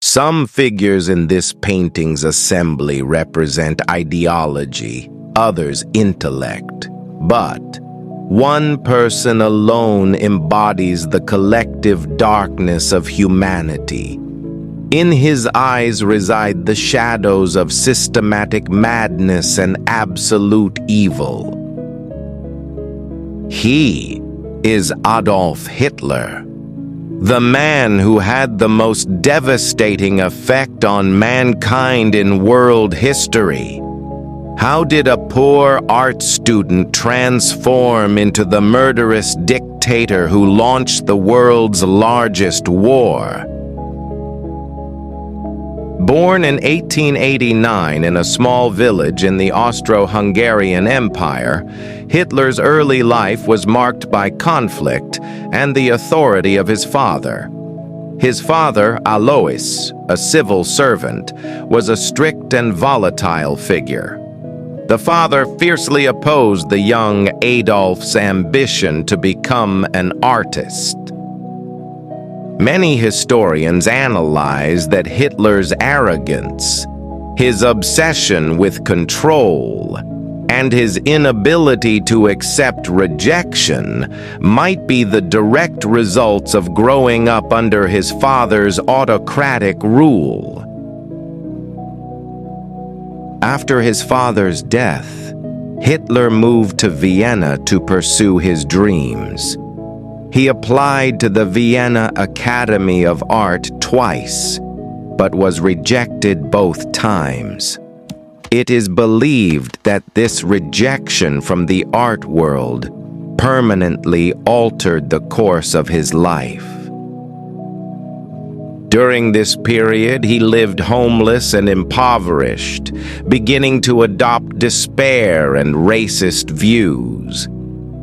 Some figures in this painting's assembly represent ideology, others intellect. But one person alone embodies the collective darkness of humanity. In his eyes reside the shadows of systematic madness and absolute evil. He is Adolf Hitler, the man who had the most devastating effect on mankind in world history. How did a poor art student transform into the murderous dictator who launched the world's largest war? Born in 1889 in a small village in the Austro-Hungarian Empire, Hitler's early life was marked by conflict and the authority of his father. His father, Alois, a civil servant, was a strict and volatile figure. The father fiercely opposed the young Adolf's ambition to become an artist. Many historians analyze that Hitler's arrogance, his obsession with control, and his inability to accept rejection might be the direct results of growing up under his father's autocratic rule. After his father's death, Hitler moved to Vienna to pursue his dreams. He applied to the Vienna Academy of Art twice, but was rejected both times. It is believed that this rejection from the art world permanently altered the course of his life. During this period, he lived homeless and impoverished, beginning to adopt despair and racist views.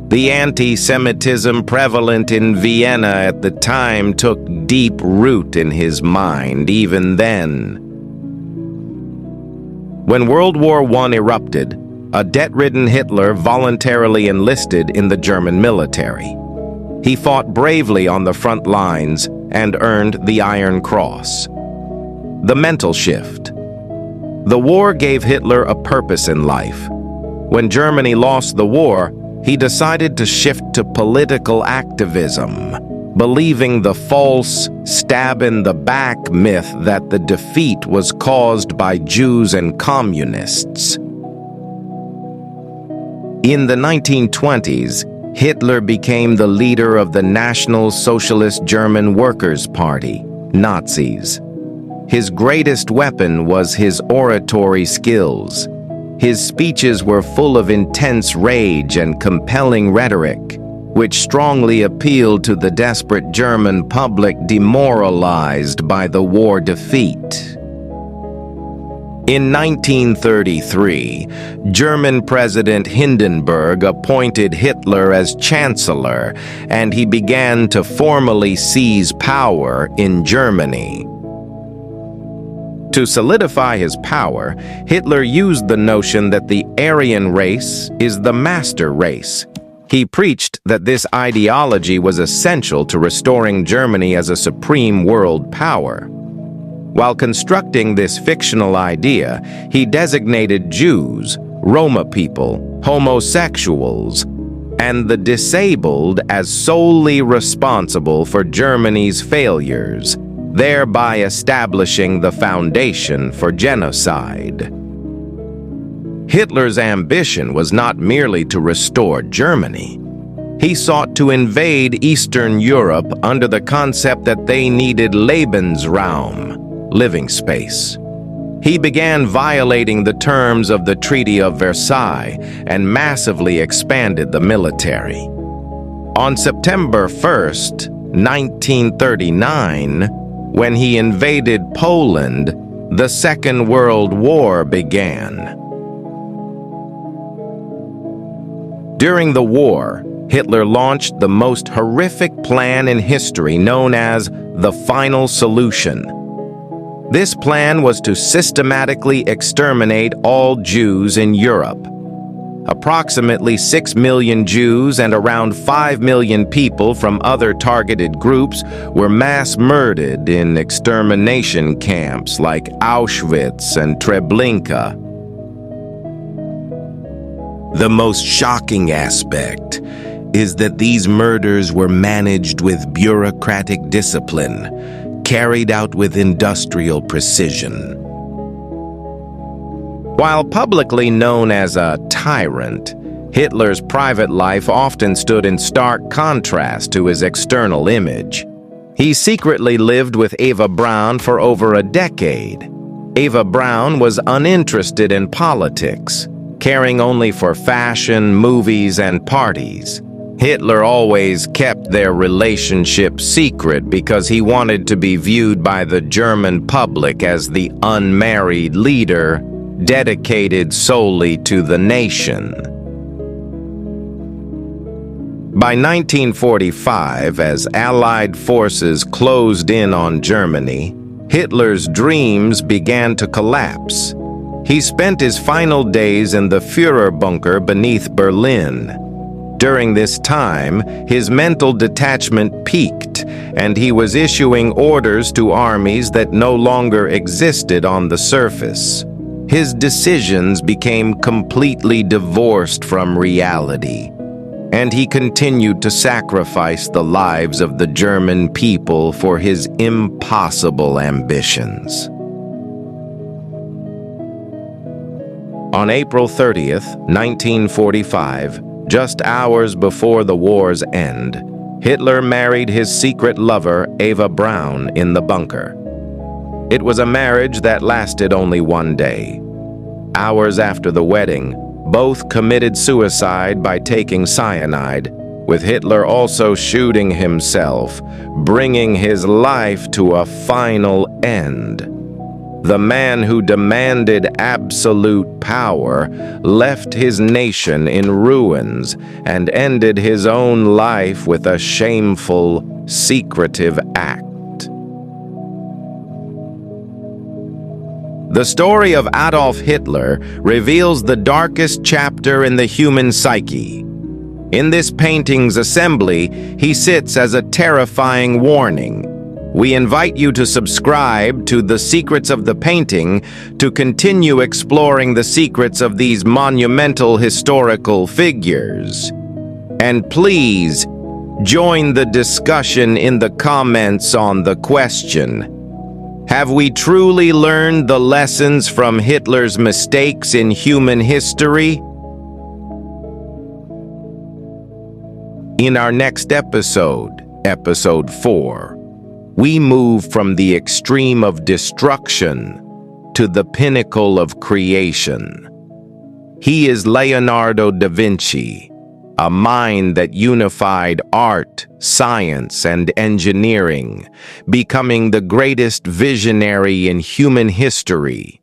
The anti-Semitism prevalent in Vienna at the time took deep root in his mind even then. When World War I erupted, a debt-ridden Hitler voluntarily enlisted in the German military. He fought bravely on the front lines and earned the Iron Cross. The mental shift. The war gave Hitler a purpose in life. When Germany lost the war, he decided to shift to political activism, believing the false stab-in-the-back myth that the defeat was caused by Jews and communists. In the 1920s, Hitler became the leader of the National Socialist German Workers' Party, Nazis. His greatest weapon was his oratory skills. His speeches were full of intense rage and compelling rhetoric, which strongly appealed to the desperate German public demoralized by the war defeat. In 1933, German President Hindenburg appointed Hitler as Chancellor, and he began to formally seize power in Germany. To solidify his power, Hitler used the notion that the Aryan race is the master race. He preached that this ideology was essential to restoring Germany as a supreme world power. While constructing this fictional idea, he designated Jews, Roma people, homosexuals, and the disabled as solely responsible for Germany's failures, thereby establishing the foundation for genocide. Hitler's ambition was not merely to restore Germany. He sought to invade Eastern Europe under the concept that they needed Lebensraum, living space. He began violating the terms of the Treaty of Versailles and massively expanded the military. On September 1st, 1939, when he invaded Poland, the Second World War began. During the war, Hitler launched the most horrific plan in history known as the Final Solution. This plan was to systematically exterminate all Jews in Europe. Approximately 6 million Jews and around 5 million people from other targeted groups were mass murdered in extermination camps like Auschwitz and Treblinka. The most shocking aspect is that these murders were managed with bureaucratic discipline, carried out with industrial precision. While publicly known as a tyrant, Hitler's private life often stood in stark contrast to his external image. He secretly lived with Eva Braun for over a decade. Eva Braun was uninterested in politics, caring only for fashion, movies, and parties. Hitler always kept their relationship secret because he wanted to be viewed by the German public as the unmarried leader dedicated solely to the nation. By 1945, as Allied forces closed in on Germany, Hitler's dreams began to collapse. He spent his final days in the Führer bunker beneath Berlin. During this time, his mental detachment peaked, and he was issuing orders to armies that no longer existed on the surface. His decisions became completely divorced from reality, and he continued to sacrifice the lives of the German people for his impossible ambitions. On April 30th, 1945, just hours before the war's end, Hitler married his secret lover, Eva Braun, in the bunker. It was a marriage that lasted only one day. Hours after the wedding, both committed suicide by taking cyanide, with Hitler also shooting himself, bringing his life to a final end. The man who demanded absolute power left his nation in ruins and ended his own life with a shameful, secretive act. The story of Adolf Hitler reveals the darkest chapter in the human psyche. In this painting's assembly, he sits as a terrifying warning. We invite you to subscribe to The Secrets of the Painting to continue exploring the secrets of these monumental historical figures. And please, join the discussion in the comments on the question: have we truly learned the lessons from Hitler's mistakes in human history? In our next episode, Episode 4, we move from the extreme of destruction to the pinnacle of creation. He is Leonardo da Vinci, a mind that unified art, science, and engineering, becoming the greatest visionary in human history.